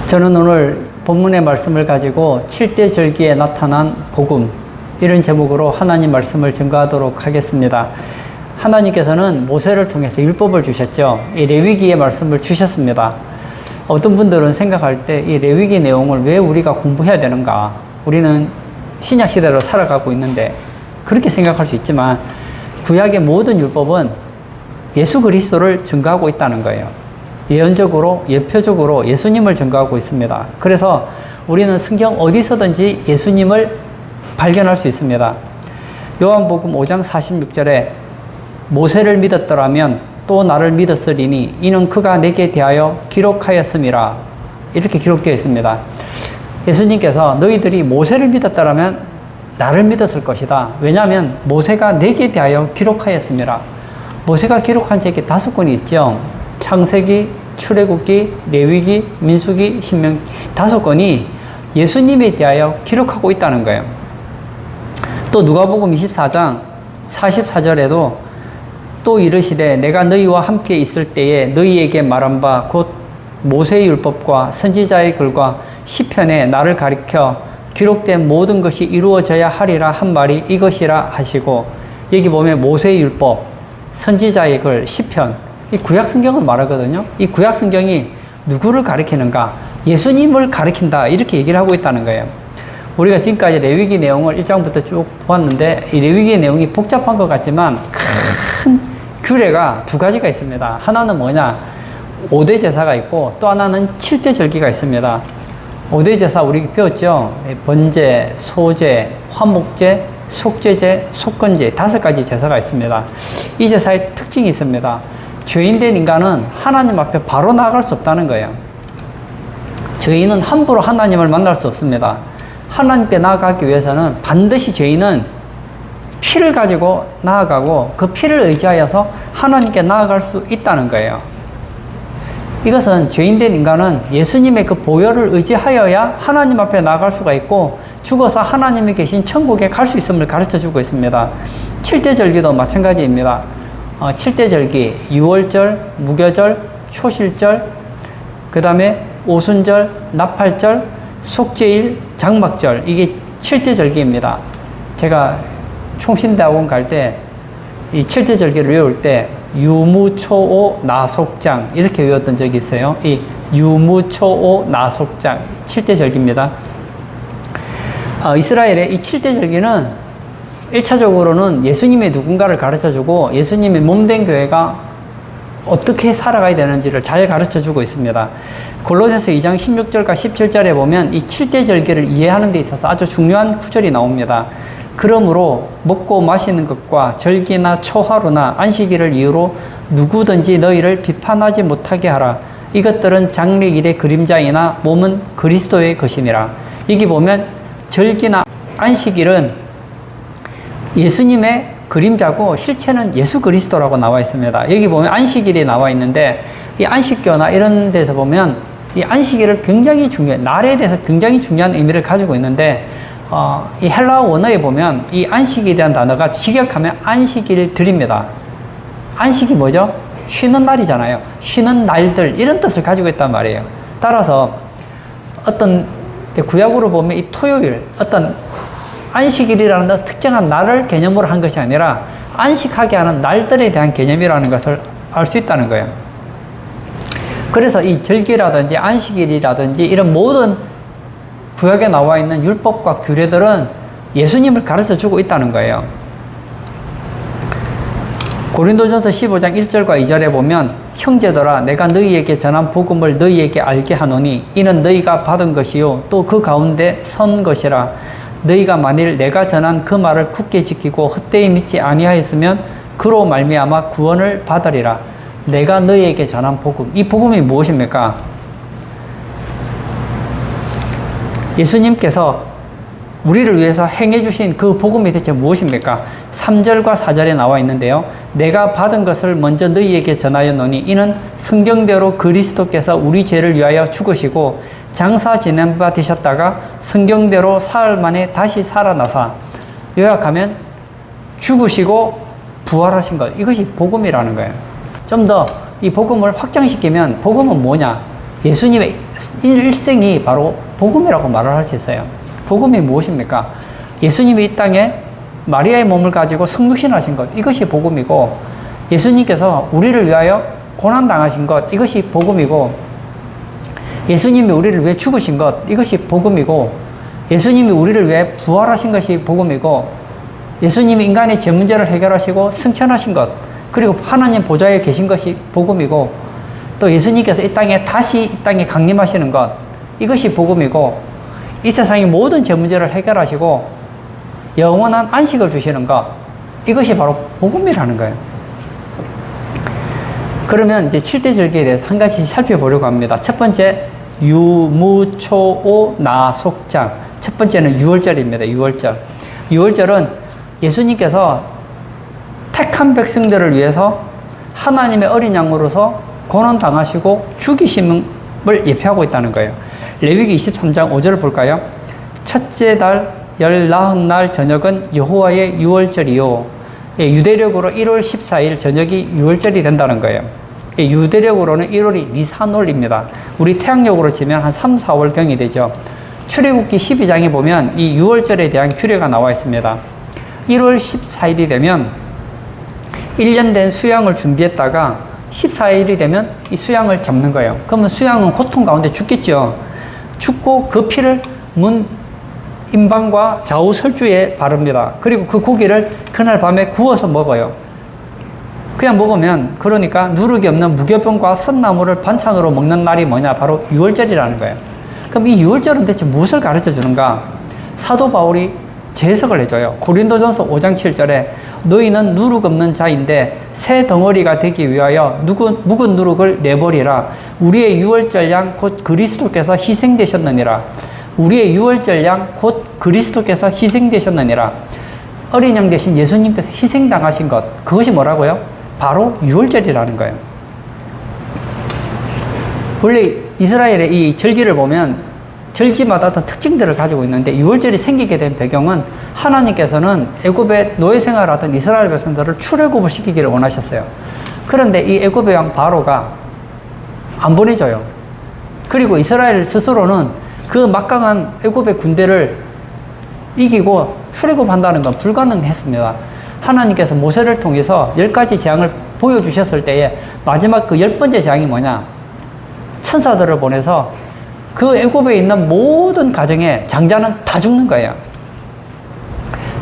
저는 오늘 본문의 말씀을 가지고 7대 절기에 나타난 복음, 이런 제목으로 하나님 말씀을 증거하도록 하겠습니다. 하나님께서는 모세를 통해서 율법을 주셨죠. 이 레위기의 말씀을 주셨습니다. 어떤 분들은 생각할 때 이 레위기 내용을 왜 우리가 공부해야 되는가? 우리는 신약 시대로 살아가고 있는데 그렇게 생각할 수 있지만 구약의 모든 율법은 예수 그리스도를 증거하고 있다는 거예요. 예언적으로, 예표적으로 예수님을 증거하고 있습니다. 그래서 우리는 성경 어디서든지 예수님을 발견할 수 있습니다. 요한복음 5장 46절에 모세를 믿었더라면 또 나를 믿었으리니 이는 그가 내게 대하여 기록하였음이라, 이렇게 기록되어 있습니다. 예수님께서 너희들이 모세를 믿었더라면 나를 믿었을 것이다. 왜냐하면 모세가 내게 대하여 기록하였음이라. 모세가 기록한 책이 5권이 있죠. 창세기, 출애굽기, 레위기, 민수기, 신명기, 5권이 예수님에 대하여 기록하고 있다는 거예요. 또 누가복음 24장 44절에도 또 이르시되 내가 너희와 함께 있을 때에 너희에게 말한 바 곧 모세의 율법과 선지자의 글과 시편에 나를 가리켜 기록된 모든 것이 이루어져야 하리라 한 말이 이것이라 하시고, 여기 보면 모세의 율법, 선지자의 글, 시편, 이 구약 성경을 말하거든요. 이 구약 성경이 누구를 가리키는가? 예수님을 가리킨다, 이렇게 얘기를 하고 있다는 거예요. 우리가 지금까지 레위기 내용을 1장부터 쭉 보았는데 이 레위기 내용이 복잡한 것 같지만 큰 규례가 2가지가 있습니다. 하나는 뭐냐? 5대 제사가 있고 또 하나는 7대 절기가 있습니다. 5대 제사 우리 배웠죠? 번제, 소제, 화목제, 속죄제, 속건제, 5가지 제사가 있습니다. 이 제사의 특징이 있습니다. 죄인된 인간은 하나님 앞에 바로 나아갈 수 없다는 거예요. 죄인은 함부로 하나님을 만날 수 없습니다. 하나님께 나아가기 위해서는 반드시 죄인은 피를 가지고 나아가고 그 피를 의지하여서 하나님께 나아갈 수 있다는 거예요. 이것은 죄인된 인간은 예수님의 그 보혈을 의지하여야 하나님 앞에 나아갈 수가 있고 죽어서 하나님이 계신 천국에 갈 수 있음을 가르쳐주고 있습니다. 7대 절기도 마찬가지입니다. 7대 절기, 유월절, 무교절, 초실절, 그 다음에 오순절, 나팔절, 속죄일, 장막절, 이게 7대 절기입니다. 제가 총신대학원 갈 때 이 7대 절기를 외울 때 유무초오 나속장, 이렇게 외웠던 적이 있어요. 이 유무초오 나속장, 7대 절기입니다. 이스라엘의 이 7대 절기는 1차적으로는 예수님의 누군가를 가르쳐주고 예수님의 몸된 교회가 어떻게 살아가야 되는지를 잘 가르쳐주고 있습니다. 골로새서 2장 16절과 17절에 보면 이 7대 절기를 이해하는 데 있어서 아주 중요한 구절이 나옵니다. 그러므로 먹고 마시는 것과 절기나 초하루나 안식일을 이유로 누구든지 너희를 비판하지 못하게 하라. 이것들은 장래일의 그림자이나 몸은 그리스도의 것이니라. 여기 보면 절기나 안식일은 예수님의 그림자고 실체는 예수 그리스도라고 나와 있습니다. 여기 보면 안식일이 나와 있는데 이 안식교나 이런 데서 보면 이 안식일을 굉장히 날에 대해서 굉장히 중요한 의미를 가지고 있는데 이 헬라어 원어에 보면 이 안식일이라는 단어가 직역하면 안식일들입니다. 안식이 뭐죠? 쉬는 날이잖아요. 쉬는 날들, 이런 뜻을 가지고 있단 말이에요. 따라서 어떤 구약으로 보면 이 토요일, 어떤 안식일이라는 특정한 날을 개념으로 한 것이 아니라 안식하게 하는 날들에 대한 개념이라는 것을 알 수 있다는 거예요. 그래서 이 절기라든지 안식일이라든지 이런 모든 구약에 나와 있는 율법과 규례들은 예수님을 가르쳐 주고 있다는 거예요. 고린도전서 15장 1절과 2절에 보면 형제들아 내가 너희에게 전한 복음을 너희에게 알게 하노니 이는 너희가 받은 것이요 또 그 가운데 선 것이라. 너희가 만일 내가 전한 그 말을 굳게 지키고 헛되이 믿지 아니하였으면 그로 말미암아 구원을 받으리라. 내가 너희에게 전한 복음, 이 복음이 무엇입니까? 예수님께서 우리를 위해서 행해 주신 그 복음이 대체 무엇입니까? 3절과 4절에 나와 있는데요. 내가 받은 것을 먼저 너희에게 전하였노니 이는 성경대로 그리스도께서 우리 죄를 위하여 죽으시고 장사 지낸 바 되셨다가 성경대로 사흘 만에 다시 살아나사, 요약하면 죽으시고 부활하신 것, 이것이 복음이라는 거예요. 좀 더 이 복음을 확장시키면 복음은 뭐냐? 예수님의 일생이 바로 복음이라고 말을 할 수 있어요. 복음이 무엇입니까? 예수님이 이 땅에 마리아의 몸을 가지고 성육신하신 것, 이것이 복음이고, 예수님께서 우리를 위하여 고난당하신 것, 이것이 복음이고, 예수님이 우리를 위해 죽으신 것, 이것이 복음이고, 예수님이 우리를 위해 부활하신 것이 복음이고, 예수님이 인간의 죄 문제를 해결하시고 승천하신 것, 그리고 하나님 보좌에 계신 것이 복음이고, 또 예수님께서 다시 이 땅에 강림하시는 것, 이것이 복음이고, 이 세상의 모든 죄 문제를 해결하시고 영원한 안식을 주시는 것, 이것이 바로 복음이라는 거예요. 그러면 이제 7대 절기에 대해서 한 가지 살펴보려고 합니다. 첫 번째, 유무초오 나속장. 첫 번째는 6월절입니다. 6월절. 6월절은 예수님께서 택한 백성들을 위해서 하나님의 어린 양으로서 고난당하시고 죽이심을 예표하고 있다는 거예요. 레위기 23장 5절을 볼까요? 첫째 달 14날 저녁은 여호와의 6월절이요. 유대력으로 1월 14일 저녁이 6월절이 된다는 거예요. 유대력으로는 1월이 니산월입니다. 우리 태양력으로 치면 한 3, 4월경이 되죠. 출애굽기 12장에 보면 이 6월절에 대한 규례가 나와 있습니다. 1월 14일이 되면 1년 된 수양을 준비했다가 14일이 되면 이 수양을 잡는 거예요. 그러면 수양은 고통 가운데 죽겠죠. 죽고 그 피를 문 임방과 좌우 설주에 바릅니다. 그리고 그 고기를 그날 밤에 구워서 먹어요. 그냥 먹으면, 그러니까 누룩이 없는 무교병과 선나물을 반찬으로 먹는 날이 뭐냐? 바로 6월절이라는 거예요. 그럼 이 6월절은 대체 무엇을 가르쳐 주는가? 사도 바울이 재해석을 해줘요. 고린도전서 5장 7절에 너희는 누룩 없는 자인데 새 덩어리가 되기 위하여 묵은 누룩을 내버리라. 우리의 6월절 양 곧 그리스도께서 희생되셨느니라. 우리의 6월절 양 곧 그리스도께서 희생되셨느니라. 어린 양 대신 예수님께서 희생당하신 것, 그것이 뭐라고요? 바로 6월절이라는 거예요. 원래 이스라엘의 이 절기를 보면 절기마다 어떤 특징들을 가지고 있는데 6월절이 생기게 된 배경은 하나님께서는 애굽의 노예 생활하던 이스라엘 백성들을 출애굽을 시키기를 원하셨어요. 그런데 이 애굽의 왕 바로가 안 보내줘요. 그리고 이스라엘 스스로는 그 막강한 애굽의 군대를 이기고 출애굽한다는 건 불가능했습니다. 하나님께서 모세를 통해서 10가지 재앙을 보여주셨을 때에 마지막 그 10번째 재앙이 뭐냐? 천사들을 보내서 그 애굽에 있는 모든 가정에 장자는 다 죽는 거예요.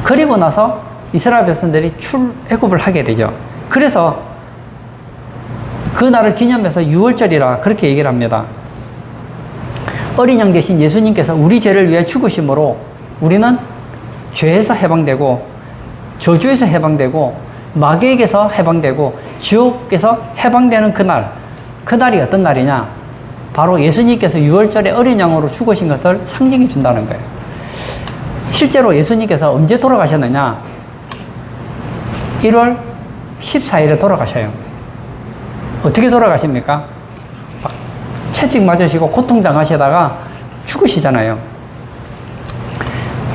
그리고 나서 이스라엘 백성들이 출애굽을 하게 되죠. 그래서 그 날을 기념해서 6월절이라 그렇게 얘기를 합니다. 어린 양 대신 예수님께서 우리 죄를 위해 죽으심으로 우리는 죄에서 해방되고 저주에서 해방되고 마귀에게서 해방되고 지옥에서 해방되는 그날이 어떤 날이냐? 바로 예수님께서 6월절에 어린 양으로 죽으신 것을 상징해 준다는 거예요. 실제로 예수님께서 언제 돌아가셨느냐? 1월 14일에 돌아가셔요. 어떻게 돌아가십니까? 막 채찍 맞으시고 고통당하시다가 죽으시잖아요.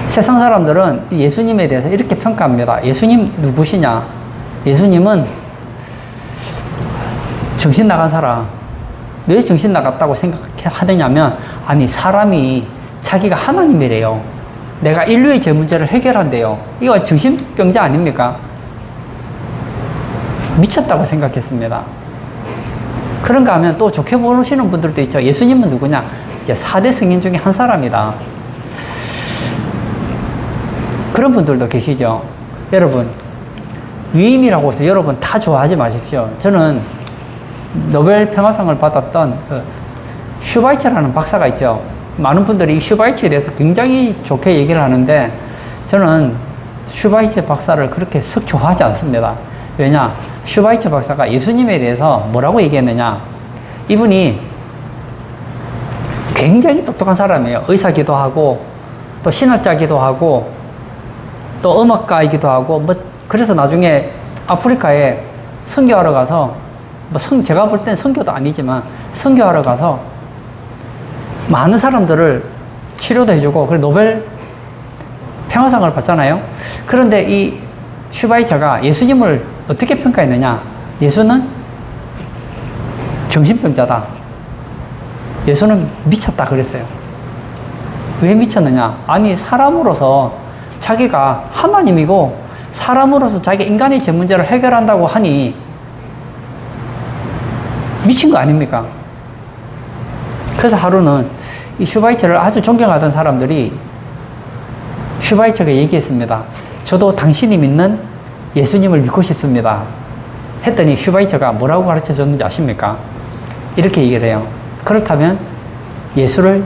세상 사람들은 예수님에 대해서 이렇게 평가합니다. 예수님 누구시냐? 예수님은 정신 나간 사람. 왜 정신 나갔다고 생각하느냐면, 아니, 사람이 자기가 하나님이래요. 내가 인류의 죄 문제를 해결한대요. 이거 정신병자 아닙니까? 미쳤다고 생각했습니다. 그런가 하면 또 좋게 보시는 분들도 있죠. 예수님은 누구냐? 이제 4대 성인 중에 한 사람이다. 그런 분들도 계시죠. 여러분, 위임이라고 해서 여러분 다 좋아하지 마십시오. 저는 노벨 평화상을 받았던 그 슈바이처라는 박사가 있죠. 많은 분들이 이 슈바이처에 대해서 굉장히 좋게 얘기를 하는데 저는 슈바이처 박사를 그렇게 썩 좋아하지 않습니다. 왜냐? 슈바이처 박사가 예수님에 대해서 뭐라고 얘기했느냐? 이분이 굉장히 똑똑한 사람이에요. 의사기도 하고 또 신학자기도 하고 또 음악가이기도 하고 그래서 나중에 아프리카에 선교하러 가서 제가 볼 땐 선교도 아니지만 선교하러 가서 많은 사람들을 치료도 해주고 그리고 노벨 평화상을 받잖아요. 그런데 이 슈바이처가 예수님을 어떻게 평가했느냐? 예수는 정신병자다. 예수는 미쳤다 그랬어요. 왜 미쳤느냐? 아니, 사람으로서 자기가 하나님이고 사람으로서 자기 인간의 제 문제를 해결한다고 하니 미친 거 아닙니까? 그래서 하루는 이 슈바이처를 아주 존경하던 사람들이 슈바이처에게 얘기했습니다. 저도 당신이 믿는 예수님을 믿고 싶습니다. 했더니 슈바이처가 뭐라고 가르쳐 줬는지 아십니까? 이렇게 얘기를 해요. 그렇다면 예수를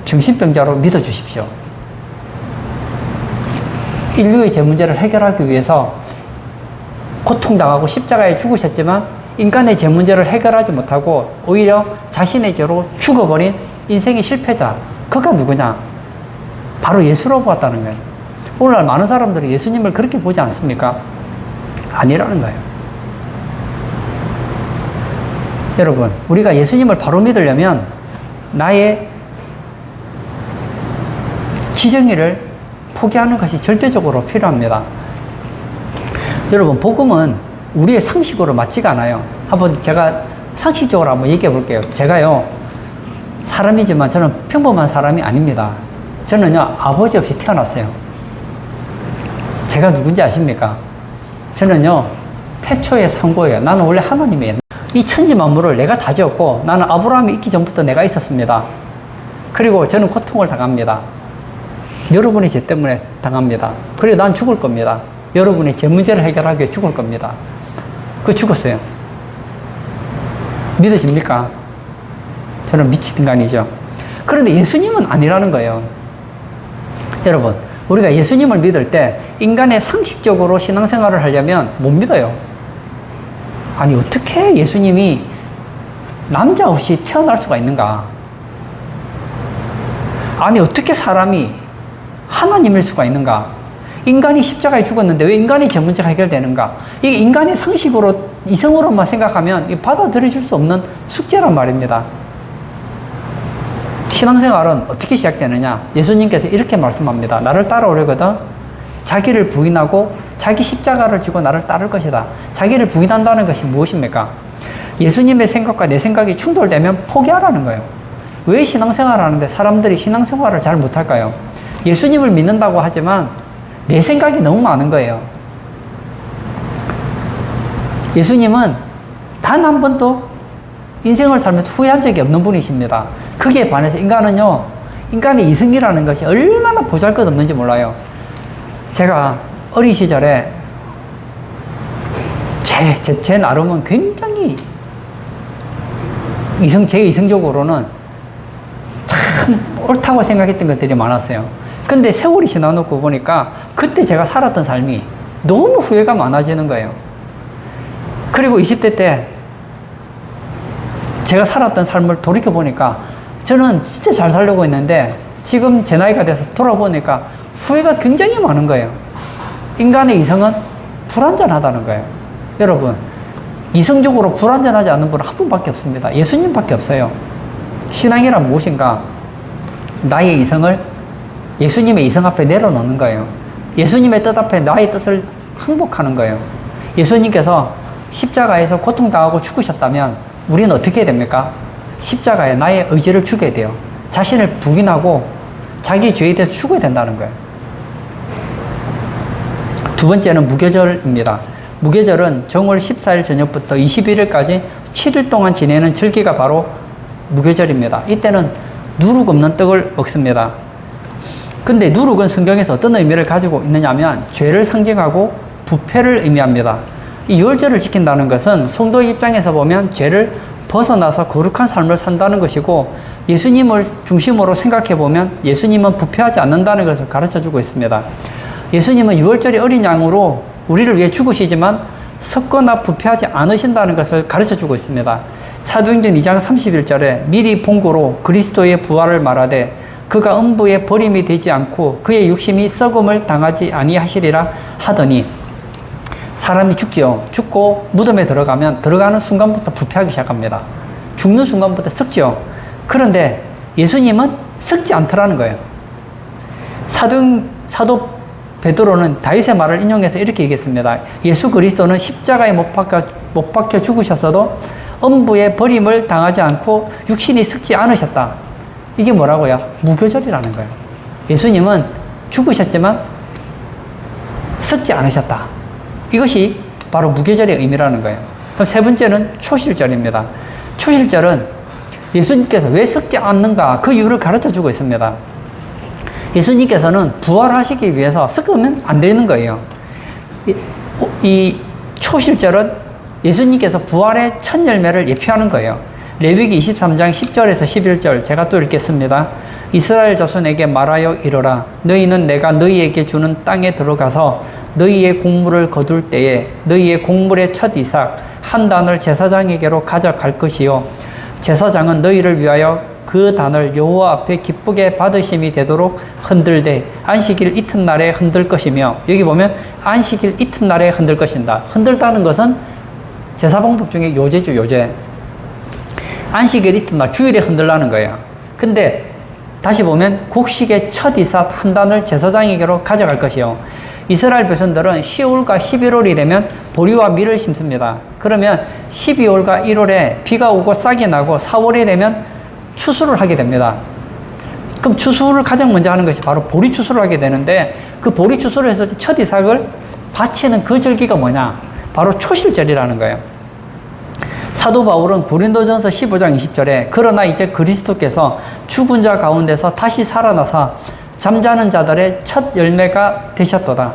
정신병자로 믿어주십시오. 인류의 제 문제를 해결하기 위해서 고통당하고 십자가에 죽으셨지만 인간의 제 문제를 해결하지 못하고 오히려 자신의 죄로 죽어버린 인생의 실패자, 그가 누구냐? 바로 예수로 보았다는 거예요. 오늘날 많은 사람들이 예수님을 그렇게 보지 않습니까? 아니라는 거예요. 여러분, 우리가 예수님을 바로 믿으려면 나의 지정의를 포기하는 것이 절대적으로 필요합니다. 여러분, 복음은 우리의 상식으로 맞지가 않아요. 한번 제가 상식적으로 한번 얘기해 볼게요. 제가요, 사람이지만 저는 평범한 사람이 아닙니다. 저는요, 아버지 없이 태어났어요. 제가 누군지 아십니까? 저는요, 태초의 상고예요. 나는 원래 하나님이에요. 이 천지 만물을 내가 다 지었고 나는 아브라함이 있기 전부터 내가 있었습니다. 그리고 저는 고통을 당합니다. 여러분이 죄 때문에 당합니다. 그리고 난 죽을 겁니다. 여러분이 제 문제를 해결하기 위해 죽을 겁니다. 그 죽었어요. 믿어집니까? 저는 미친 인간이죠. 그런데 예수님은 아니라는 거예요. 여러분, 우리가 예수님을 믿을 때 인간의 상식적으로 신앙생활을 하려면 못 믿어요. 아니, 어떻게 예수님이 남자 없이 태어날 수가 있는가? 아니, 어떻게 사람이 하나님일 수가 있는가? 인간이 십자가에 죽었는데 왜 인간의 제 문제가 해결되는가? 이게 인간의 상식으로, 이성으로만 생각하면 받아들여질 수 없는 숙제란 말입니다. 신앙생활은 어떻게 시작되느냐? 예수님께서 이렇게 말씀합니다. 나를 따라오려거든 자기를 부인하고 자기 십자가를 지고 나를 따를 것이다. 자기를 부인한다는 것이 무엇입니까? 예수님의 생각과 내 생각이 충돌되면 포기하라는 거예요. 왜 신앙생활을 하는데 사람들이 신앙생활을 잘 못할까요? 예수님을 믿는다고 하지만 내 생각이 너무 많은 거예요. 예수님은 단 한 번도 인생을 살면서 후회한 적이 없는 분이십니다. 거기에 반해서 인간은요, 인간의 이성이라는 것이 얼마나 보잘것없는지 몰라요. 제가 어린 시절에 제 나름은 굉장히 제 이성적으로는 참 옳다고 생각했던 것들이 많았어요. 근데 세월이 지나놓고 보니까 그때 제가 살았던 삶이 너무 후회가 많아지는 거예요. 그리고 20대 때 제가 살았던 삶을 돌이켜보니까 저는 진짜 잘 살려고 했는데 지금 제 나이가 돼서 돌아보니까 후회가 굉장히 많은 거예요. 인간의 이성은 불완전하다는 거예요. 여러분, 이성적으로 불완전하지 않는 분은 한 분밖에 없습니다. 예수님밖에 없어요. 신앙이란 무엇인가? 나의 이성을 예수님의 이성 앞에 내려놓는 거예요. 예수님의 뜻 앞에 나의 뜻을 항복하는 거예요. 예수님께서 십자가에서 고통당하고 죽으셨다면 우리는 어떻게 해야 됩니까? 십자가에 나의 의지를 주게 돼요. 자신을 부인하고 자기 죄에 대해서 죽어야 된다는 거예요. 두 번째는 무교절입니다. 무교절은 정월 14일 저녁부터 21일까지 7일 동안 지내는 절기가 바로 무교절입니다. 이때는 누룩 없는 떡을 먹습니다. 근데 누룩은 성경에서 어떤 의미를 가지고 있느냐면 죄를 상징하고 부패를 의미합니다. 이 유월절을 지킨다는 것은 성도의 입장에서 보면 죄를 벗어나서 거룩한 삶을 산다는 것이고, 예수님을 중심으로 생각해 보면 예수님은 부패하지 않는다는 것을 가르쳐주고 있습니다. 예수님은 유월절이 어린 양으로 우리를 위해 죽으시지만 섞거나 부패하지 않으신다는 것을 가르쳐주고 있습니다. 사도행전 2장 31절에 미리 본고로 그리스도의 부활을 말하되 그가 음부에 버림이 되지 않고 그의 육심이 썩음을 당하지 아니하시리라 하더니, 사람이 죽지요. 죽고 무덤에 들어가는 순간부터 부패하기 시작합니다. 죽는 순간부터 썩지요. 그런데 예수님은 썩지 않더라는 거예요. 사도 베드로는 다윗의 말을 인용해서 이렇게 얘기했습니다. 예수 그리스도는 십자가에 못 박혀 죽으셨어도 음부의 버림을 당하지 않고 육신이 썩지 않으셨다. 이게 뭐라고요? 무교절이라는 거예요. 예수님은 죽으셨지만 썩지 않으셨다. 이것이 바로 무교절의 의미라는 거예요. 그럼 세 번째는 초실절입니다. 초실절은 예수님께서 왜 썩지 않는가 그 이유를 가르쳐 주고 있습니다. 예수님께서는 부활하시기 위해서 썩으면 안 되는 거예요. 이 초실절은 예수님께서 부활의 첫 열매를 예표하는 거예요. 레위기 23장 10절에서 11절 제가 또 읽겠습니다. 이스라엘 자손에게 말하여 이르라. 너희는 내가 너희에게 주는 땅에 들어가서 너희의 곡물을 거둘 때에 너희의 곡물의 첫 이삭 한 단을 제사장에게로 가져갈 것이요 제사장은 너희를 위하여 그 단을 여호와 앞에 기쁘게 받으심이 되도록 흔들되 안식일 이튿날에 흔들 것이며, 여기 보면 안식일 이튿날에 흔들 것인다. 흔들다는 것은 제사방법 중에 요제죠, 요제. 안식일 이튿날 주일에 흔들라는 거예요. 근데 다시 보면 곡식의 첫 이삭 한 단을 제사장에게로 가져갈 것이요. 이스라엘 백성들은 10월과 11월이 되면 보리와 밀을 심습니다. 그러면 12월과 1월에 비가 오고 싹이 나고 4월이 되면 추수를 하게 됩니다. 그럼 추수를 가장 먼저 하는 것이 바로 보리 추수를 하게 되는데, 그 보리 추수를 해서 첫 이삭을 바치는 그 절기가 뭐냐? 바로 초실절이라는 거예요. 사도 바울은 고린도전서 15장 20절에 그러나 이제 그리스도께서 죽은 자 가운데서 다시 살아나사 잠자는 자들의 첫 열매가 되셨도다.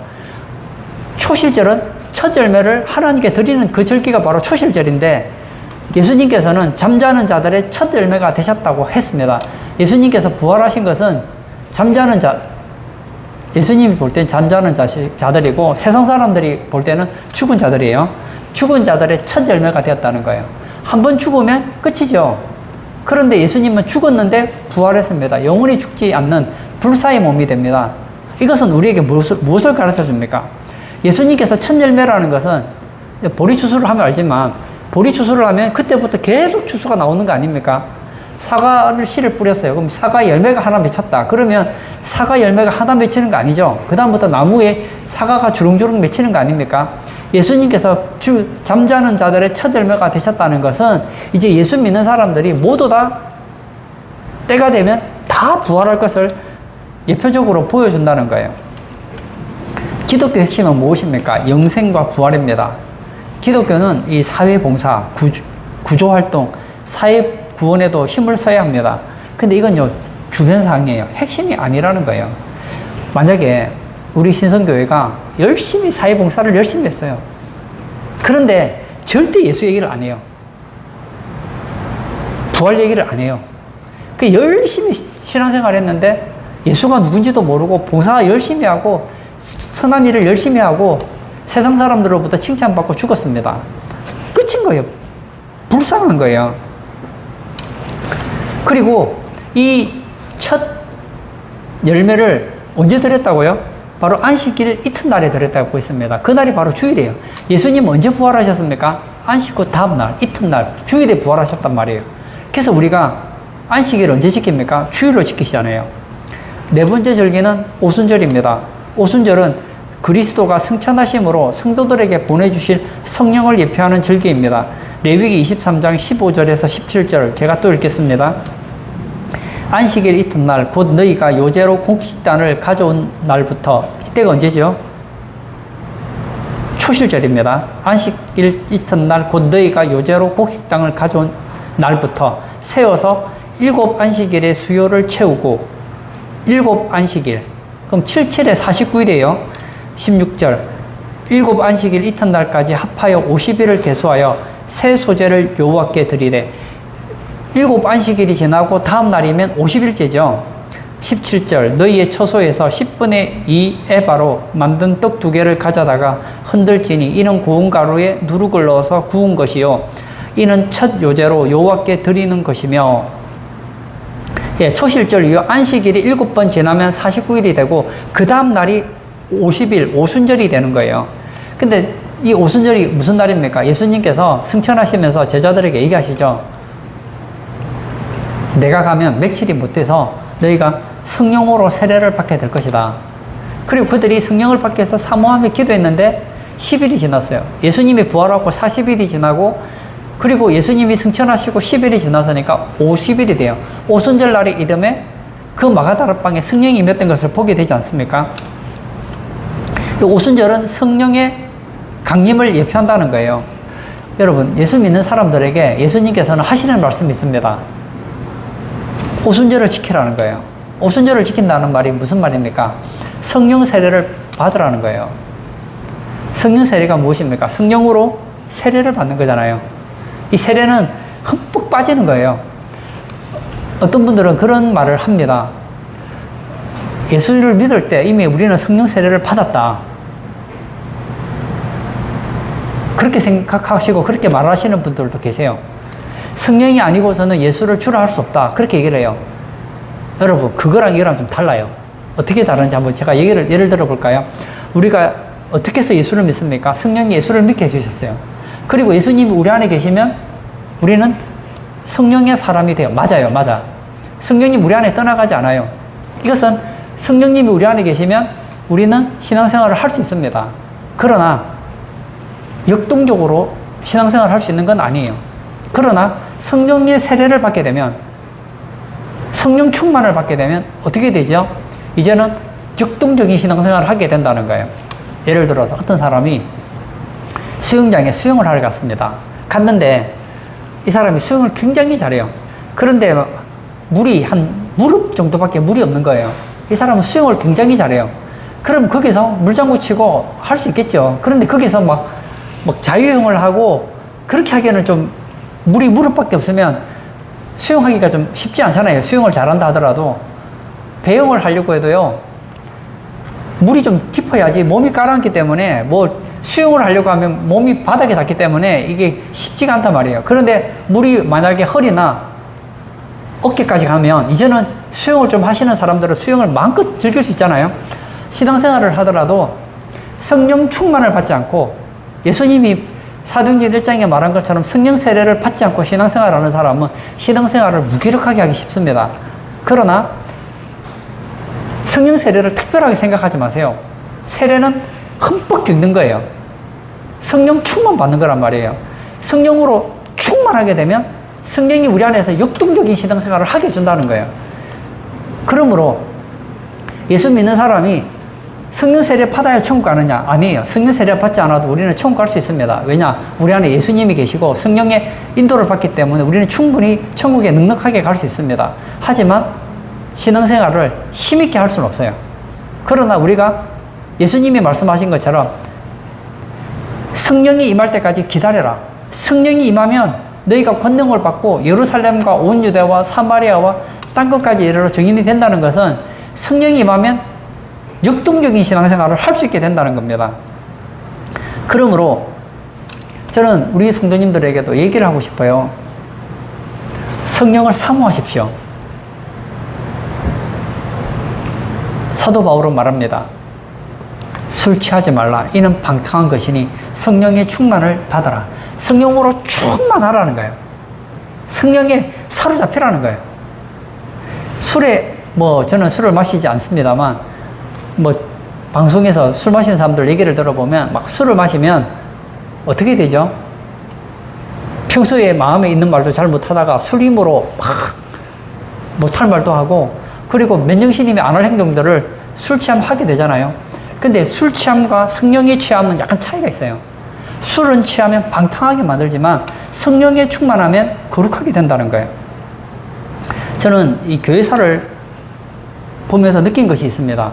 초실절은 첫 열매를 하나님께 드리는 그 절기가 바로 초실절인데, 예수님께서는 잠자는 자들의 첫 열매가 되셨다고 했습니다. 예수님께서 부활하신 것은 잠자는 자, 예수님이 볼 때는 잠자는 자들이고 세상 사람들이 볼 때는 죽은 자들이에요. 죽은 자들의 첫 열매가 되었다는 거예요. 한 번 죽으면 끝이죠. 그런데 예수님은 죽었는데 부활했습니다. 영원히 죽지 않는 불사의 몸이 됩니다. 이것은 우리에게 무엇을 가르쳐 줍니까? 예수님께서 첫 열매라는 것은 보리 추수를 하면 알지만, 보리 추수를 하면 그때부터 계속 추수가 나오는 거 아닙니까? 사과를 씨를 뿌렸어요. 그럼 사과 열매가 하나 맺혔다. 그러면 사과 열매가 하나 맺히는 거 아니죠? 그 다음부터 나무에 사과가 주렁주렁 맺히는 거 아닙니까? 예수님께서 잠자는 자들의 첫 열매가 되셨다는 것은 이제 예수 믿는 사람들이 모두 다 때가 되면 다 부활할 것을 예표적으로 보여준다는 거예요. 기독교 핵심은 무엇입니까? 영생과 부활입니다. 기독교는 이 사회봉사, 구조활동, 사회구원에도 힘을 써야 합니다. 근데 이건요, 주변사항이에요. 핵심이 아니라는 거예요. 만약에 우리 신성교회가 열심히 사회봉사를 열심히 했어요. 그런데 절대 예수 얘기를 안 해요. 부활 얘기를 안 해요. 그 열심히 신앙생활 했는데 예수가 누군지도 모르고 봉사 열심히 하고 선한 일을 열심히 하고 세상 사람들로부터 칭찬받고 죽었습니다. 끝인 거예요. 불쌍한 거예요. 그리고 이 첫 열매를 언제 드렸다고요? 바로 안식일 이튿날에 드렸다고 했습니다. 그날이 바로 주일이에요. 예수님 언제 부활하셨습니까? 안식 후 다음날, 이튿날, 주일에 부활하셨단 말이에요. 그래서 우리가 안식일 언제 지킵니까? 주일로 지키시잖아요. 네 번째 절기는 오순절입니다. 오순절은 그리스도가 승천하심으로 성도들에게 보내주실 성령을 예표하는 절기입니다. 레위기 23장 15절에서 17절 제가 또 읽겠습니다. 안식일 이튿날 곧 너희가 요제로 곡식단을 가져온 날부터, 이때가 언제죠? 초실절입니다. 안식일 이튿날 곧 너희가 요제로 곡식단을 가져온 날부터 세워서 7 안식일의 수요를 채우고, 7 안식일, 그럼 77에 49일이에요. 16절 7 안식일 이튿날까지 합하여 50일을 계수하여 새 소재를 여호와께 드리되, 7 안식일이 지나고 다음 날이면 50일째죠. 17절 너희의 처소에서 10분의 2 에바로 만든 떡 2개를 가져다가 흔들지니 이는 고운 가루에 누룩을 넣어서 구운 것이요 이는 첫 요제로 여호와께 드리는 것이며. 예, 초실절 이후 안식일이 7번 지나면 49일이 되고 그 다음 날이 50일, 오순절이 되는 거예요. 근데 이 오순절이 무슨 날입니까? 예수님께서 승천하시면서 제자들에게 얘기하시죠. 내가 가면 며칠이 못 돼서 너희가 성령으로 세례를 받게 될 것이다. 그리고 그들이 성령을 받기 위해서 사모하며 기도했는데 10일이 지났어요. 예수님이 부활하고 40일이 지나고 그리고 예수님이 승천하시고 10일이 지나서니까 50일이 돼요. 오순절 날이 이름에 그 마가다락방에 성령이 임했던 것을 보게 되지 않습니까? 오순절은 성령의 강림을 예표한다는 거예요. 여러분, 예수 믿는 사람들에게 예수님께서는 하시는 말씀이 있습니다. 오순절을 지키라는 거예요. 오순절을 지킨다는 말이 무슨 말입니까? 성령 세례를 받으라는 거예요. 성령 세례가 무엇입니까? 성령으로 세례를 받는 거잖아요. 이 세례는 흠뻑 빠지는 거예요. 어떤 분들은 그런 말을 합니다. 예수를 믿을 때 이미 우리는 성령 세례를 받았다. 그렇게 생각하시고 그렇게 말하시는 분들도 계세요. 성령이 아니고서는 예수를 주라 할 수 없다. 그렇게 얘기를 해요. 여러분, 그거랑 이거랑 좀 달라요. 어떻게 다른지 한번 제가 예를 들어볼까요? 우리가 어떻게 해서 예수를 믿습니까? 성령이 예수를 믿게 해주셨어요. 그리고 예수님이 우리 안에 계시면 우리는 성령의 사람이 돼요. 맞아요. 맞아. 성령님 우리 안에 떠나가지 않아요. 이것은 성령님이 우리 안에 계시면 우리는 신앙생활을 할 수 있습니다. 그러나 역동적으로 신앙생활을 할 수 있는 건 아니에요. 그러나 성령의 세례를 받게 되면, 성령 충만을 받게 되면 어떻게 되죠? 이제는 역동적인 신앙생활을 하게 된다는 거예요. 예를 들어서 어떤 사람이 수영장에 수영을 하러 갔습니다. 갔는데 이 사람이 수영을 굉장히 잘해요. 그런데 물이 한 무릎 정도밖에 물이 없는 거예요. 이 사람은 수영을 굉장히 잘해요. 그럼 거기서 물장구 치고 할 수 있겠죠. 그런데 거기서 막 자유형을 하고 그렇게 하기에는 좀 물이 무릎밖에 없으면 수영하기가 좀 쉽지 않잖아요. 수영을 잘한다 하더라도. 배영을 하려고 해도요, 물이 좀 깊어야지. 몸이 가라앉기 때문에 수영을 하려고 하면 몸이 바닥에 닿기 때문에 이게 쉽지가 않단 말이에요. 그런데 물이 만약에 허리나 어깨까지 가면 이제는 수영을 좀 하시는 사람들은 수영을 마음껏 즐길 수 있잖아요. 신앙생활을 하더라도 성령 충만을 받지 않고 예수님이 사도행전 1장에 말한 것처럼 성령 세례를 받지 않고 신앙생활을 하는 사람은 신앙생활을 무기력하게 하기 쉽습니다. 그러나 성령 세례를 특별하게 생각하지 마세요. 세례는 흠뻑 겪는 거예요. 성령 충만 받는 거란 말이에요. 성령으로 충만하게 되면 성령이 우리 안에서 역동적인 신앙생활을 하게 해준다는 거예요. 그러므로 예수 믿는 사람이 성령 세례 받아야 천국 가느냐? 아니에요. 성령 세례 받지 않아도 우리는 천국 갈 수 있습니다. 왜냐? 우리 안에 예수님이 계시고 성령의 인도를 받기 때문에 우리는 충분히 천국에 넉넉하게 갈 수 있습니다. 하지만 신앙생활을 힘있게 할 수는 없어요. 그러나 우리가 예수님이 말씀하신 것처럼 성령이 임할 때까지 기다려라. 성령이 임하면 너희가 권능을 받고 예루살렘과 온 유대와 사마리아와 땅끝까지 이르러 증인이 된다는 것은 성령이 임하면 역동적인 신앙생활을 할 수 있게 된다는 겁니다. 그러므로 저는 우리 성도님들에게도 얘기를 하고 싶어요. 성령을 사모하십시오. 사도 바울은 말합니다. 술 취하지 말라. 이는 방탕한 것이니 성령의 충만을 받아라. 성령으로 충만하라는 거예요. 성령에 사로잡히라는 거예요. 술에 저는 술을 마시지 않습니다만 방송에서 술 마시는 사람들 얘기를 들어보면 막 술을 마시면 어떻게 되죠? 평소에 마음에 있는 말도 잘 못하다가 술 힘으로 막 못할 말도 하고, 그리고 맨정신이면 안 할 행동들을 술 취하면 하게 되잖아요. 근데 술 취함과 성령의 취함은 약간 차이가 있어요. 술은 취하면 방탕하게 만들지만 성령에 충만하면 거룩하게 된다는 거예요. 저는 이 교회사를 보면서 느낀 것이 있습니다.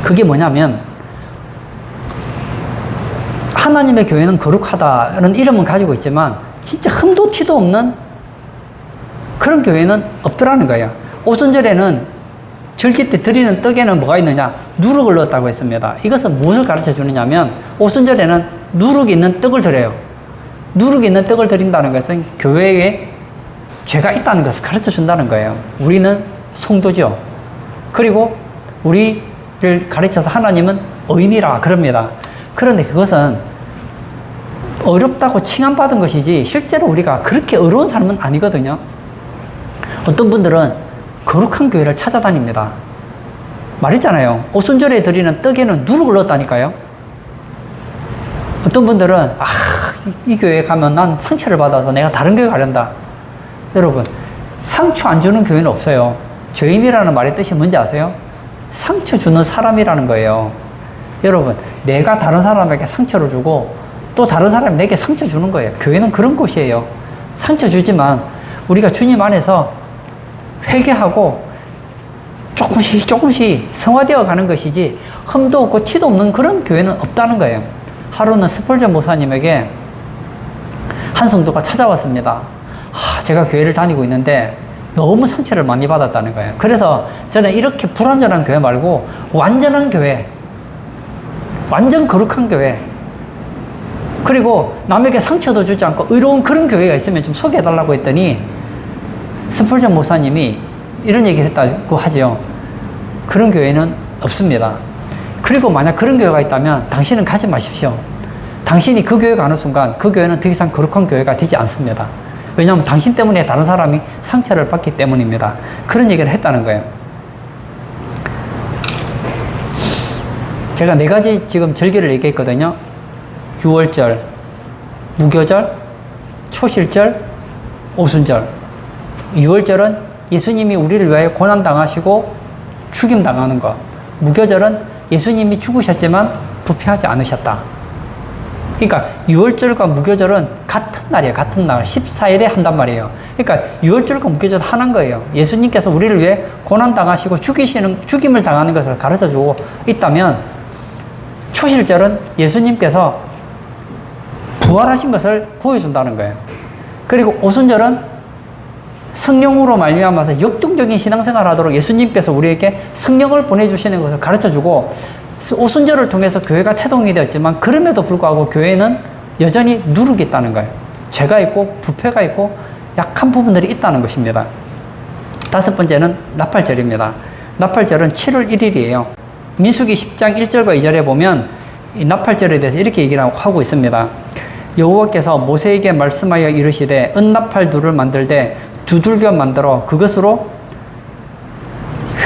그게 뭐냐면, 하나님의 교회는 거룩하다는 이름은 가지고 있지만 진짜 흠도 티도 없는 그런 교회는 없더라는 거예요. 오순절에는 절기 때 드리는 떡에는 뭐가 있느냐? 누룩을 넣었다고 했습니다. 이것은 무엇을 가르쳐 주느냐면, 오순절에는 누룩이 있는 떡을 드려요. 누룩이 있는 떡을 드린다는 것은 교회에 죄가 있다는 것을 가르쳐 준다는 거예요. 우리는 성도죠. 그리고 우리를 가르쳐서 하나님은 의인이라 그럽니다. 그런데 그것은 어렵다고 칭함받은 것이지 실제로 우리가 그렇게 어려운 삶은 아니거든요. 어떤 분들은 거룩한 교회를 찾아다닙니다. 말했잖아요. 오순절에 드리는 떡에는 누룩을 넣었다니까요. 어떤 분들은 이 교회에 가면 난 상처를 받아서 내가 다른 교회 가련다. 여러분, 상처 안 주는 교회는 없어요. 죄인이라는 말의 뜻이 뭔지 아세요? 상처 주는 사람이라는 거예요. 여러분, 내가 다른 사람에게 상처를 주고 또 다른 사람이 내게 상처 주는 거예요. 교회는 그런 곳이에요. 상처 주지만 우리가 주님 안에서 회개하고 조금씩 성화되어 가는 것이지 흠도 없고 티도 없는 그런 교회는 없다는 거예요. 하루는 스펄전 목사님에게 한 성도가 찾아왔습니다. 제가 교회를 다니고 있는데 너무 상처를 많이 받았다는 거예요. 그래서 저는 이렇게 불완전한 교회 말고 완전한 교회, 완전 거룩한 교회, 그리고 남에게 상처도 주지 않고 의로운 그런 교회가 있으면 좀 소개해달라고 했더니 스펄전 목사님이 이런 얘기를 했다고 하죠. 그런 교회는 없습니다. 그리고 만약 그런 교회가 있다면 당신은 가지 마십시오. 당신이 그 교회 가는 순간 그 교회는 더 이상 거룩한 교회가 되지 않습니다. 왜냐하면 당신 때문에 다른 사람이 상처를 받기 때문입니다. 그런 얘기를 했다는 거예요. 제가 4가지 지금 절기를 얘기했거든요. 유월절, 무교절, 초실절, 오순절. 유월절은 예수님이 우리를 위하여 고난당하시고 죽임당하는 것. 무교절은 예수님이 죽으셨지만 부패하지 않으셨다. 그러니까 유월절과 무교절은 같은 날이에요. 같은 날. 14일에 한단 말이에요. 그러니까 유월절과 무교절 하나인 거예요. 예수님께서 우리를 위해 고난당하시고 죽임을 당하는 것을 가르쳐주고 있다면 초실절은 예수님께서 부활하신 것을 보여준다는 거예요. 그리고 오순절은 성령으로 말미암아서 역동적인 신앙생활을 하도록 예수님께서 우리에게 성령을 보내주시는 것을 가르쳐주고, 오순절을 통해서 교회가 태동이 되었지만 그럼에도 불구하고 교회는 여전히 누룩이 있다는 거예요. 죄가 있고 부패가 있고 약한 부분들이 있다는 것입니다. 5번째는 나팔절입니다. 나팔절은 7월 1일이에요. 민수기 10장 1절과 2절에 보면 이 나팔절에 대해서 이렇게 얘기를 하고 있습니다. 여호와께서 모세에게 말씀하여 이르시되 은나팔 둘을 만들되 두들겨 만들어 그것으로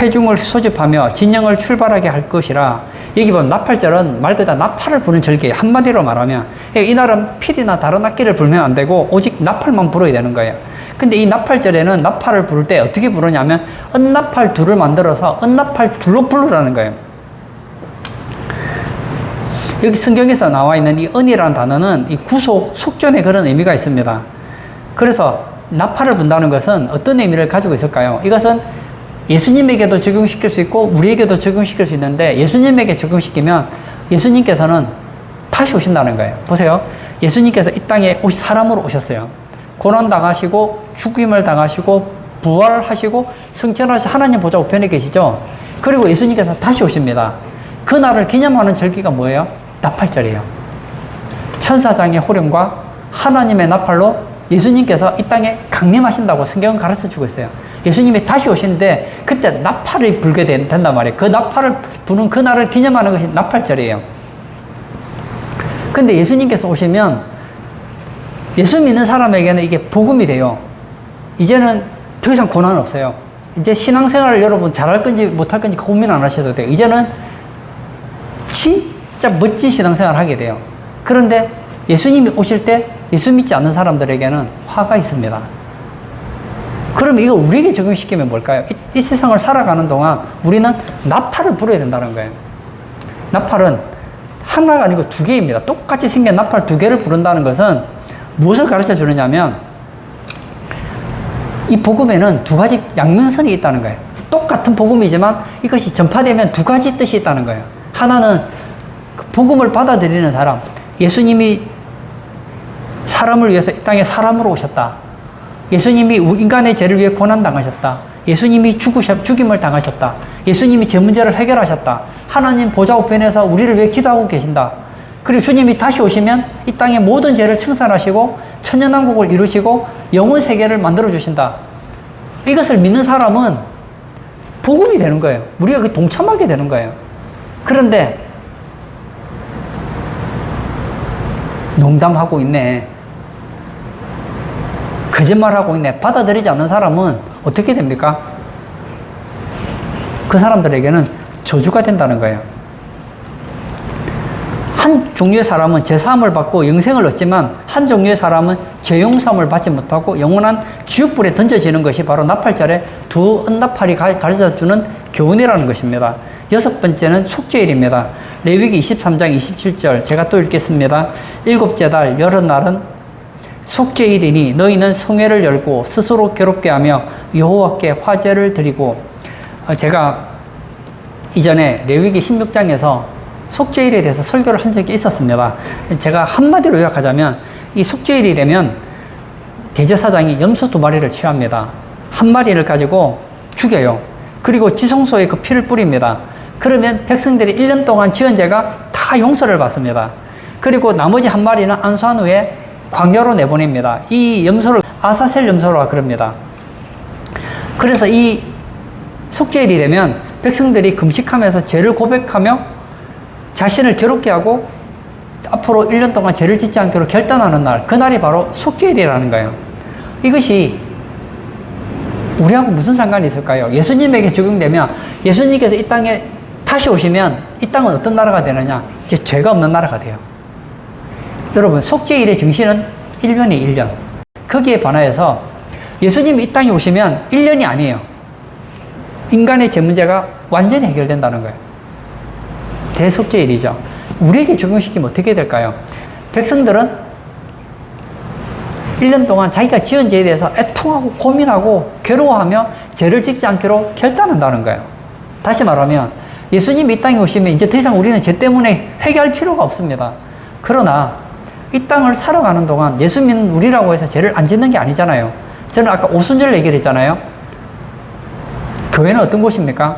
회중을 소집하며 진영을 출발하게 할 것이라. 여기 보면 나팔절은 말 그대로 나팔을 부는 절기예요. 한마디로 말하면 이날은 필이나 다른 악기를 불면 안 되고 오직 나팔만 불어야 되는 거예요. 근데 이 나팔절에는 나팔을 부를 때 어떻게 부르냐면 은나팔 둘을 만들어서 은나팔 둘로 부르라는 거예요. 여기 성경에서 나와 있는 이 은이라는 단어는 이 구속, 속전의 그런 의미가 있습니다. 그래서 나팔을 분다는 것은 어떤 의미를 가지고 있을까요? 이것은 예수님에게도 적용시킬 수 있고 우리에게도 적용시킬 수 있는데, 예수님에게 적용시키면 예수님께서는 다시 오신다는 거예요. 보세요. 예수님께서 이 땅에 사람으로 오셨어요. 고난당하시고 죽임을 당하시고 부활하시고 승천하시 하나님 보좌 우편에 계시죠. 그리고 예수님께서 다시 오십니다. 그날을 기념하는 절기가 뭐예요? 나팔절이에요. 천사장의 호령과 하나님의 나팔로 예수님께서 이 땅에 강림하신다고 성경은 가르쳐주고 있어요. 예수님이 다시 오시는데 그때 나팔을 불게 된단 말이에요. 그 나팔을 부는 그날을 기념하는 것이 나팔절이에요. 근데 예수님께서 오시면 예수 믿는 사람에게는 이게 복음이 돼요. 이제는 더 이상 고난은 없어요. 이제 신앙생활을 여러분 잘할 건지 못할 건지 고민 안 하셔도 돼요. 이제는 진짜 멋진 신앙생활을 하게 돼요. 그런데 예수님이 오실 때 예수 믿지 않는 사람들에게는 화가 있습니다. 그럼 이거 우리에게 적용시키면 뭘까요? 이 세상을 살아가는 동안 우리는 나팔을 불어야 된다는 거예요. 나팔은 하나가 아니고 2개입니다. 똑같이 생긴 나팔 2개를 부른다는 것은 무엇을 가르쳐 주느냐면 이 복음에는 2가지 양면선이 있다는 거예요. 똑같은 복음이지만 이것이 전파되면 2가지 뜻이 있다는 거예요. 하나는 복음을 받아들이는 사람, 예수님이 사람을 위해서 이 땅에 사람으로 오셨다. 예수님이 인간의 죄를 위해 고난당하셨다. 예수님이 죽임을 당하셨다. 예수님이 죄 문제를 해결하셨다. 하나님 보좌 우편에서 우리를 위해 기도하고 계신다. 그리고 주님이 다시 오시면 이 땅의 모든 죄를 청산하시고 천년왕국을 이루시고 영원 세계를 만들어 주신다. 이것을 믿는 사람은 복음이 되는 거예요. 우리가 그 동참하게 되는 거예요. 그런데 농담하고 있네. 거짓말하고 있네. 받아들이지 않는 사람은 어떻게 됩니까? 그 사람들에게는 저주가 된다는 거예요. 한 종류의 사람은 제사함을 받고 영생을 얻지만 한 종류의 사람은 죄용서함을 받지 못하고 영원한 지옥불에 던져지는 것이 바로 나팔절에 두 은나팔이 가르쳐주는 교훈이라는 것입니다. 여섯 번째는 속죄일입니다. 레위기 23장 27절 제가 또 읽겠습니다. 일곱째 달 여러 날은 속죄일이니 너희는 성회를 열고 스스로 괴롭게 하며 여호와께 화제를 드리고 제가 이전에 레위기 16장에서 속죄일에 대해서 설교를 한 적이 있었습니다. 제가 한마디로 요약하자면 이 속죄일이 되면 대제사장이 염소 2마리를 취합니다. 한 마리를 가지고 죽여요. 그리고 지성소에 그 피를 뿌립니다. 그러면 백성들이 1년 동안 지은 죄가 다 용서를 받습니다. 그리고 나머지 한 마리는 안수한 후에 광야로 내보냅니다. 이 염소를 아사셀 염소라 그럽니다. 그래서 이 속죄일이 되면 백성들이 금식하면서 죄를 고백하며 자신을 괴롭게 하고 앞으로 1년 동안 죄를 짓지 않기로 결단하는 날, 그날이 바로 속죄일이라는 거예요. 이것이 우리하고 무슨 상관이 있을까요? 예수님에게 적용되면 예수님께서 이 땅에 다시 오시면 이 땅은 어떤 나라가 되느냐? 이제 죄가 없는 나라가 돼요. 여러분, 속죄일의 정신은 1년이 1년. 거기에 반하여서 예수님이 이 땅에 오시면 1년이 아니에요. 인간의 죄 문제가 완전히 해결된다는 거예요. 대속죄일이죠. 우리에게 적용시키면 어떻게 될까요? 백성들은 1년 동안 자기가 지은 죄에 대해서 애통하고 고민하고 괴로워하며 죄를 짓지 않기로 결단한다는 거예요. 다시 말하면 예수님이 이 땅에 오시면 이제 더 이상 우리는 죄 때문에 회개할 필요가 없습니다. 그러나 이 땅을 살아가는 동안 예수 믿는 우리라고 해서 죄를 안 짓는 게 아니잖아요. 저는 아까 오순절 얘기를 했잖아요. 교회는 어떤 곳입니까?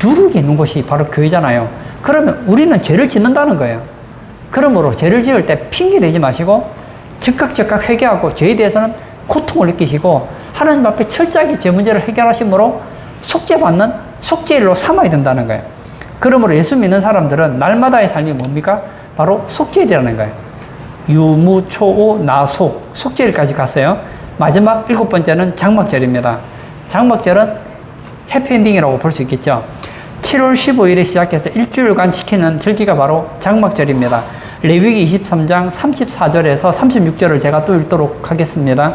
누룩이 있는 곳이 바로 교회잖아요. 그러면 우리는 죄를 짓는다는 거예요. 그러므로 죄를 지을 때 핑계 대지 마시고 즉각 회개하고 죄에 대해서는 고통을 느끼시고 하나님 앞에 철저하게 죄 문제를 해결하심으로 속죄받는 속죄일로 삼아야 된다는 거예요. 그러므로 예수 믿는 사람들은 날마다의 삶이 뭡니까? 바로 속죄일이라는 거예요. 유무, 초오, 나소, 속죄일까지 갔어요. 마지막 7번째는 장막절입니다. 장막절은 해피엔딩이라고 볼 수 있겠죠. 7월 15일에 시작해서 일주일간 지키는 절기가 바로 장막절입니다. 레위기 23장 34절에서 36절을 제가 또 읽도록 하겠습니다.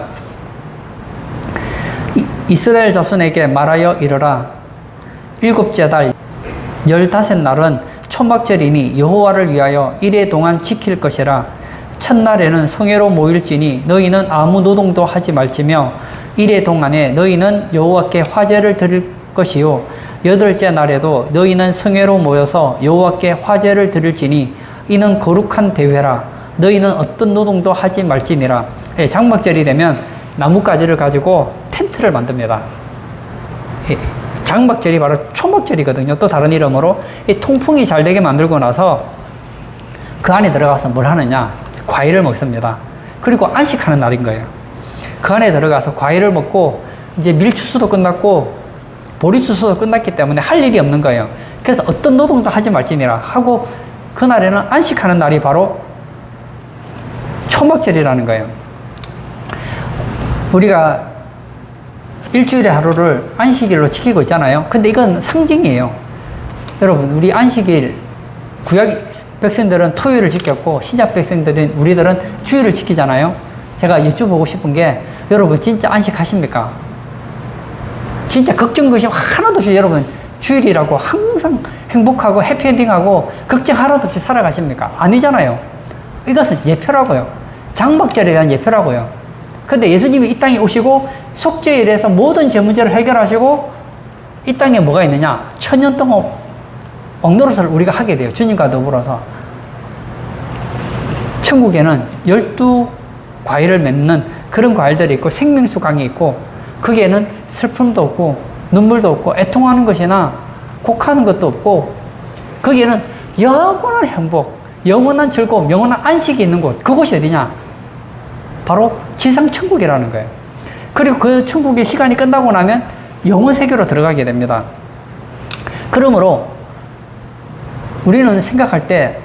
이스라엘 자손에게 말하여 이르라. 일곱째 달 15날은 초막절이니 여호와를 위하여 이래 동안 지킬 것이라. 첫날에는 성회로 모일지니 너희는 아무 노동도 하지 말지며 이래 동안에 너희는 여호와께 화제를 드릴 것이요 여덟째 날에도 너희는 성회로 모여서 여호와께 화제를 드릴지니 이는 거룩한 대회라. 너희는 어떤 노동도 하지 말지니라. 장막절이 되면 나뭇가지를 가지고 텐트를 만듭니다. 장막절이 바로 초막절이거든요. 또 다른 이름으로 이 통풍이 잘 되게 만들고 나서 그 안에 들어가서 뭘 하느냐? 과일을 먹습니다. 그리고 안식하는 날인 거예요. 그 안에 들어가서 과일을 먹고 이제 밀추수도 끝났고 보리추수도 끝났기 때문에 할 일이 없는 거예요. 그래서 어떤 노동도 하지 말지니라 하고 그날에는 안식하는 날이 바로 초막절이라는 거예요. 우리가 일주일에 하루를 안식일로 지키고 있잖아요. 근데 이건 상징이에요. 여러분, 우리 안식일, 구약 백성들은 토요일을 지켰고 신약 백성들은 우리들은 주일을 지키잖아요. 제가 여쭤보고 싶은 게 여러분 진짜 안식하십니까? 진짜 걱정 것이 하나도 없이 여러분 주일이라고 항상 행복하고 해피엔딩하고 걱정 하나도 없이 살아가십니까? 아니잖아요. 이것은 예표라고요. 장막절에 대한 예표라고요. 근데 예수님이 이 땅에 오시고 속죄일에서 모든 죄 문제를 해결하시고 이 땅에 뭐가 있느냐? 1000년 동안 왕노릇을 우리가 하게 돼요. 주님과 더불어서. 천국에는 12과일을 맺는 그런 과일들이 있고 생명수강이 있고 거기에는 슬픔도 없고 눈물도 없고 애통하는 것이나 곡하는 것도 없고 거기에는 영원한 행복, 영원한 즐거움, 영원한 안식이 있는 곳. 그곳이 어디냐? 바로 지상 천국이라는 거예요. 그리고 그 천국의 시간이 끝나고 나면 영원 세계로 들어가게 됩니다. 그러므로 우리는 생각할 때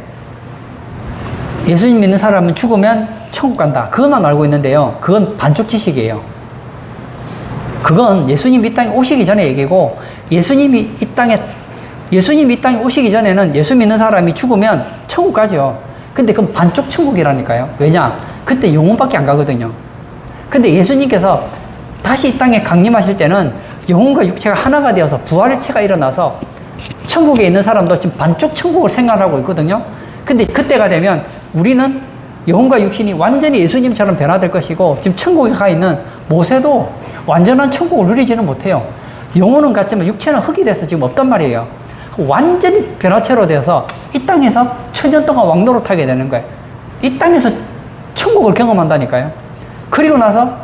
예수님 믿는 사람은 죽으면 천국 간다. 그것만 알고 있는데요. 그건 반쪽 지식이에요. 그건 예수님이 이 땅에 오시기 전에 얘기고 예수님이 이 땅에 오시기 전에는 예수 믿는 사람이 죽으면 천국 가죠. 근데 그건 반쪽 천국이라니까요. 왜냐? 그때 영혼밖에 안 가거든요. 근데 예수님께서 다시 이 땅에 강림하실 때는 영혼과 육체가 하나가 되어서 부활체가 일어나서 천국에 있는 사람도 지금 반쪽 천국을 생각하고 있거든요. 근데 그때가 되면 우리는 영혼과 육신이 완전히 예수님처럼 변화될 것이고, 지금 천국에 가 있는 모세도 완전한 천국을 누리지는 못해요. 영혼은 같지만 육체는 흙이 돼서 지금 없단 말이에요. 완전히 변화체로 되어서 이 땅에서 천년 동안 왕노릇하게 되는 거예요. 이 땅에서 천국을 경험한다니까요. 그리고 나서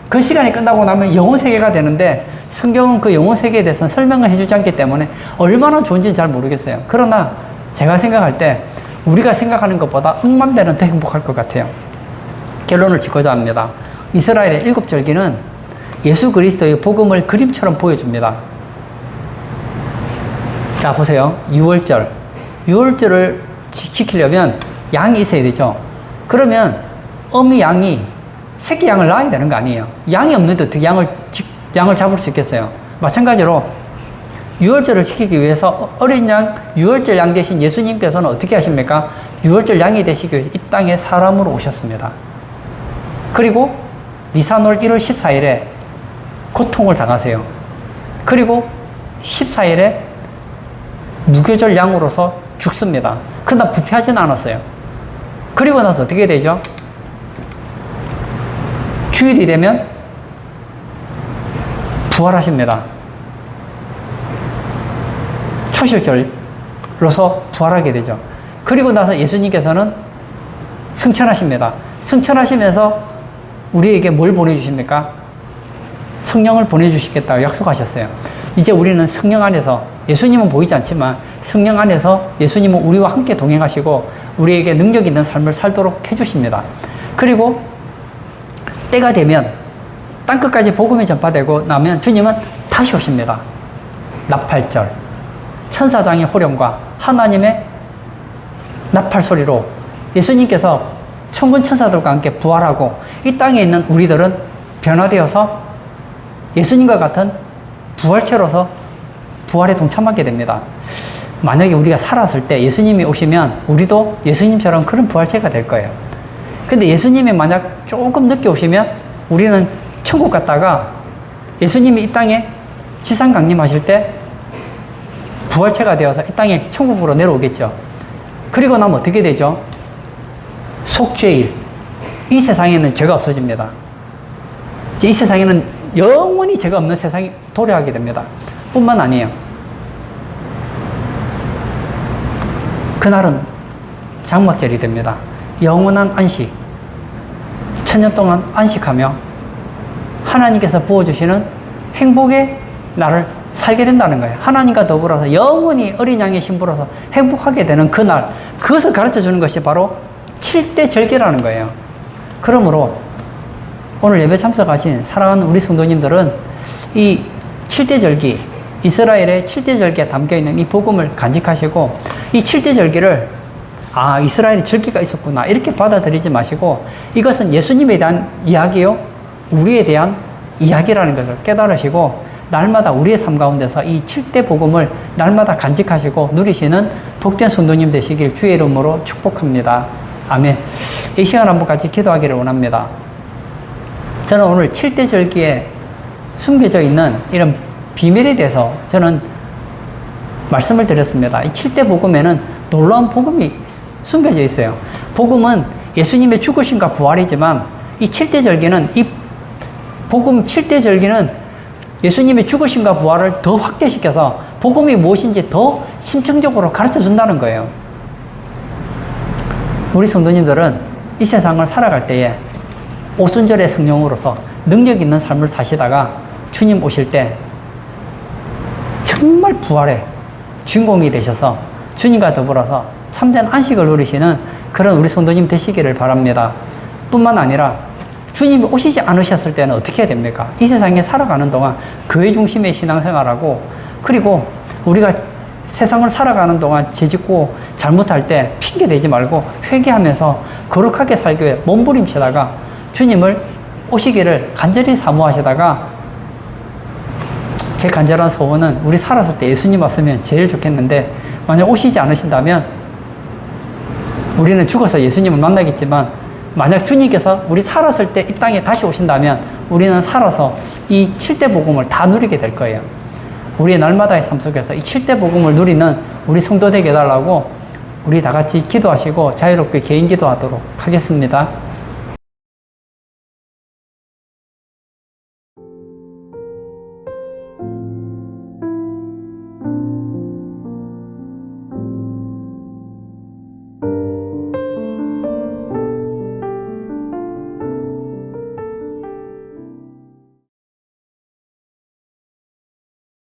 그 시간이 끝나고 나면 영혼 세계가 되는데, 성경은 그 영혼 세계에 대해서는 설명을 해주지 않기 때문에 얼마나 좋은지는 잘 모르겠어요. 그러나 제가 생각할 때 우리가 생각하는 것보다 억만 배는 더 행복할 것 같아요. 결론을 짓고자 합니다. 이스라엘의 7절기는 예수 그리스도의 복음을 그림처럼 보여줍니다. 자, 보세요. 6월절. 6월절을 지키려면 양이 있어야 되죠. 그러면 어미 양이 새끼 양을 낳아야 되는 거 아니에요. 양이 없는데 어떻게 양을 잡을 수 있겠어요. 마찬가지로 6월절을 지키기 위해서 어린 양, 6월절 양 대신 예수님께서는 어떻게 하십니까? 6월절 양이 되시기 위해서 이 땅에 사람으로 오셨습니다. 그리고 니산월 1월 14일에 고통을 당하세요. 그리고 14일에 무교절 양으로서 죽습니다. 그러나 부패하지는 않았어요. 그리고 나서 어떻게 되죠? 주일이 되면 부활하십니다. 초실절로서 부활하게 되죠. 그리고 나서 예수님께서는 승천하십니다. 승천하시면서 우리에게 뭘 보내주십니까? 성령을 보내주시겠다고 약속하셨어요. 이제 우리는 성령 안에서, 예수님은 보이지 않지만 성령 안에서 예수님은 우리와 함께 동행하시고 우리에게 능력 있는 삶을 살도록 해주십니다. 그리고 때가 되면 땅끝까지 복음이 전파되고 나면 주님은 다시 오십니다. 나팔절, 천사장의 호령과 하나님의 나팔 소리로 예수님께서 천군 천사들과 함께 부활하고 이 땅에 있는 우리들은 변화되어서 예수님과 같은 부활체로서 부활에 동참하게 됩니다. 만약에 우리가 살았을 때 예수님이 오시면 우리도 예수님처럼 그런 부활체가 될 거예요. 근데 예수님이 만약 조금 늦게 오시면 우리는 천국 갔다가 예수님이 이 땅에 지상 강림하실 때 부활체가 되어서 이 땅에 천국으로 내려오겠죠. 그리고 나면 어떻게 되죠? 속죄일. 이 세상에는 죄가 없어집니다. 이 세상에는 영원히 죄가 없는 세상이 도래하게 됩니다. 뿐만 아니에요. 그날은 장막절이 됩니다. 영원한 안식. 천년 동안 안식하며 하나님께서 부어주시는 행복의 날을 살게 된다는 거예요. 하나님과 더불어서 영원히 어린 양의 신부로서 행복하게 되는 그날, 그것을 가르쳐 주는 것이 바로 7대 절기라는 거예요. 그러므로 오늘 예배 참석하신 사랑하는 우리 성도님들은 이 7대 절기, 이스라엘의 7대 절기에 담겨있는 이 복음을 간직하시고 이 7대 절기를 이스라엘의 절기가 있었구나 이렇게 받아들이지 마시고 이것은 예수님에 대한 이야기요, 우리에 대한 이야기라는 것을 깨달으시고 날마다 우리의 삶 가운데서 이 7대 복음을 날마다 간직하시고 누리시는 복된 성도님 되시길 주의 이름으로 축복합니다. 아멘. 이 시간 한번 같이 기도하기를 원합니다. 저는 오늘 7대 절기에 숨겨져 있는 이런 비밀에 대해서 저는 말씀을 드렸습니다. 이 7대 복음에는 놀라운 복음이 숨겨져 있어요. 복음은 예수님의 죽으심과 부활이지만 이 7대 절기는 이 복음 7대 절기는 예수님의 죽으심과 부활을 더 확대시켜서 복음이 무엇인지 더 심층적으로 가르쳐 준다는 거예요. 우리 성도님들은 이 세상을 살아갈 때에 오순절의 성령으로서 능력 있는 삶을 사시다가 주님 오실 때 정말 부활의 주인공이 되셔서 주님과 더불어서 참된 안식을 누리시는 그런 우리 성도님 되시기를 바랍니다. 뿐만 아니라 주님이 오시지 않으셨을 때는 어떻게 해야 됩니까? 이 세상에 살아가는 동안 교회 중심의 신앙생활하고 그리고 우리가 세상을 살아가는 동안 죄짓고 잘못할 때 핑계대지 말고 회개하면서 거룩하게 살기 위해 몸부림치다가 주님을 오시기를 간절히 사모하시다가 제 간절한 소원은 우리 살았을 때 예수님 왔으면 제일 좋겠는데 만약 오시지 않으신다면 우리는 죽어서 예수님을 만나겠지만 만약 주님께서 우리 살았을 때 이 땅에 다시 오신다면 우리는 살아서 이 7대 복음을 다 누리게 될 거예요. 우리의 날마다의 삶 속에서 이 7대 복음을 누리는 우리 성도 되게 해달라고 우리 다 같이 기도하시고 자유롭게 개인 기도하도록 하겠습니다.